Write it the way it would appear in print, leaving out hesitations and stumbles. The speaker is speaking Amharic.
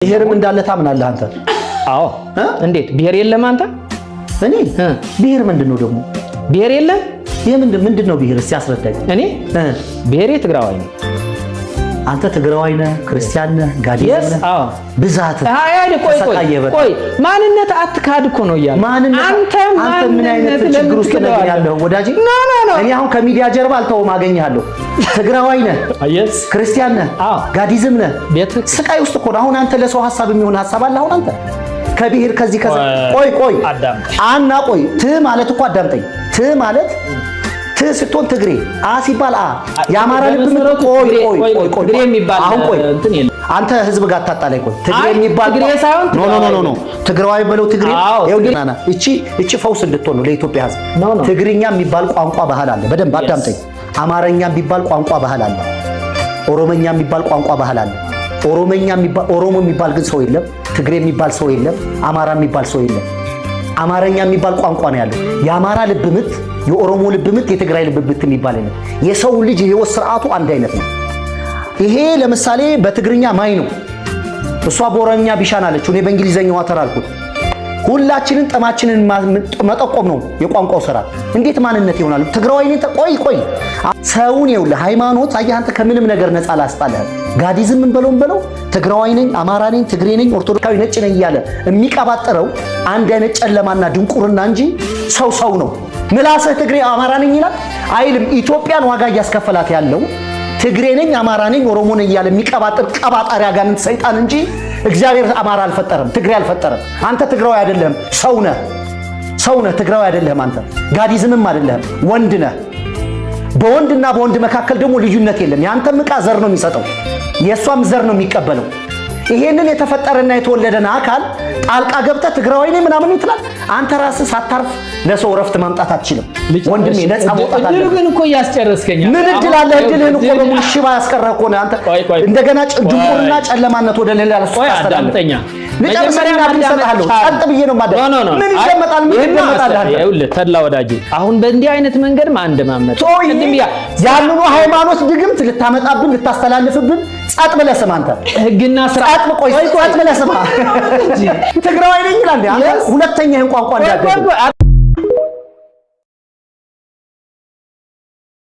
ብሔርም እንዳለ ታምናለህ አንተ? አዎ። እንዴት ብሔር የለም አንተ? እኔ ብሔር ምንድነው ደግሞ? ብሔር የለም? ምንድነው ብሔር? እስቲ አስረዳኝ። እኔ ብሔሬ ትግራዋይ ነው። አንተ ትግራዋይ ነህ? ክርስቲያን ነህ? ጋዴስ ነህ? አዎ። ብዛት ቆይ ማንነት አትካድ እኮ ነው እያለ አንተ ምን አይነት ችግር ውስጥ ነህ ያለው ወዳጄ? እኔ አሁን ከሚዲያ ጀርባ አልተውም አገኛለሁ። ትግራዋይ ነህ? ክርስቲያን ነህ? ጋዲዝም ነህ? ስቃይ ውስጥ እኮ ነው። አሁን አንተ ለሰው ሐሳብ የሚሆን ሐሳብ አለ? አሁን አንተ ከብሔር ከዚህ ቆይ አና ቆይ ማለት እኮ አዳምጠኝ። ማለት ስትሆን ትግሬ ሲባል የአማራ ልብ ምን ቆይ ትግሬ የሚባል አሁን ቆይ አንተ ህዝብ ጋር ታጣላይ ቆይ ትግሬ የሚባል ትግሬ ሳይሆን ኖ ትግራዋይ በለው ትግሬ ይውልና እቺ ፈውስ እንድትሆን ነው ለኢትዮጵያ ህዝብ። ትግርኛ የሚባል ቋንቋ ባህል አለ። በደንብ አዳምጠኝ። አማርኛ የሚባል ቋንቋ ባህል አለ። ኦሮሞኛ የሚባል ቋንቋ ባህል አለ። ኦሮሞ የሚባል ግን ሰው የለም። ትግሬ የሚባል ሰው የለም። አማራ የሚባል ሰው የለም። አማርኛ የሚባል ቋንቋ ነው ያለው። የአማራ ልብ ምት፣ የኦሮሞ ልብ ምት፣ የትግራይ ልብ ምት የሚባል አይነት የሰው ልጅ የህይወት ስርዓቱ አንድ አይነት ነው። ይሄ ለምሳሌ በትግርኛ ማይ ነው፣ እሷ በኦሮምኛ ቢሻን አለችው፣ እኔ በእንግሊዘኛው አተር አልኩት። ሁላችንን ጥማችንን መጠቆም ነው የቋንቋው ስራ። እንዴት ማንነት ይሆናል? ትግራዋይ ነኝ ቆይ ሰውን ይኸውልህ ሃይማኖት አየህ አንተ ከምንም ነገር ነፃ ላስጣለህ። ጋዲዝም እንበለው ትግራዋይ ነኝ፣ አማራ ነኝ፣ ትግሬ ነኝ፣ ኦርቶዶክሳዊ ነጭ ነኝ እያለ የሚቀባጠረው አንድ አይነት ጨለማና ድንቁርና እንጂ ሰው ነው። ምላስህ ትግሬ አማራ ነኝ ይላል አይልም። ኢትዮጵያን ዋጋ እያስከፈላት ያለው ትግሬ ነኝ፣ አማራ ነኝ፣ ኦሮሞ ነኝ እያለ የሚቀባጠር ቀባጣሪ አጋንንት ሰይጣን እንጂ እግዚአብሔር አማራ አልፈጠረም፣ ትግሬ አልፈጠረም። አንተ ትግራዋይ አይደለም፣ ሰው ነህ። ትግራዋይ አይደለም አንተ፣ ጋዲዝምም አይደለም፣ ወንድ ነህ። በወንድና በወንድ መካከል ደግሞ ልዩነት የለም። ያንተም ዕቃ ዘር ነው የሚሰጠው፣ የሷም ዘር ነው የሚቀበለው። ይሄንን የተፈጠረና የተወለደን አካል ጣልቃ ገብተህ ትግራዋይ ነኝ ምናምን ይትላል። አንተ ራስህ ሳታርፍ ለሰው ረፍት ማምጣት አትችልም ወንድሜ። ነፃ መውጣት አለ። ግን እኮ ያስጨረስከኝ ምን እድል አለ? እድልህን እኮ በሙሉ ሽባ ያስቀረህ እኮ ነው አንተ። እንደገና ድንቁርና ጨለማነት ወደ ሌላ ለሱ ታስተላልፈኛ። መጀመሪያ ማድረሳለሁ ጸጥ ብዬ ነው ማለት ምን ይደመጣል? ምን ይደመጣል? ይኸውልህ ተድላ ወዳጄ፣ አሁን በእንዲህ አይነት መንገድ ማንደማመጥ ያንኑ ሃይማኖት ድግምት ልታመጣብን ልታስተላልፍብን ጸጥ ብለህ ስማ አንተ። ህግና ስርዓት ጸጥ ብለህ ስማ። ትግራዋይ ነኝ ይላል አንተ። ሁለተኛ ይሄን ቋንቋ እንዳትገባ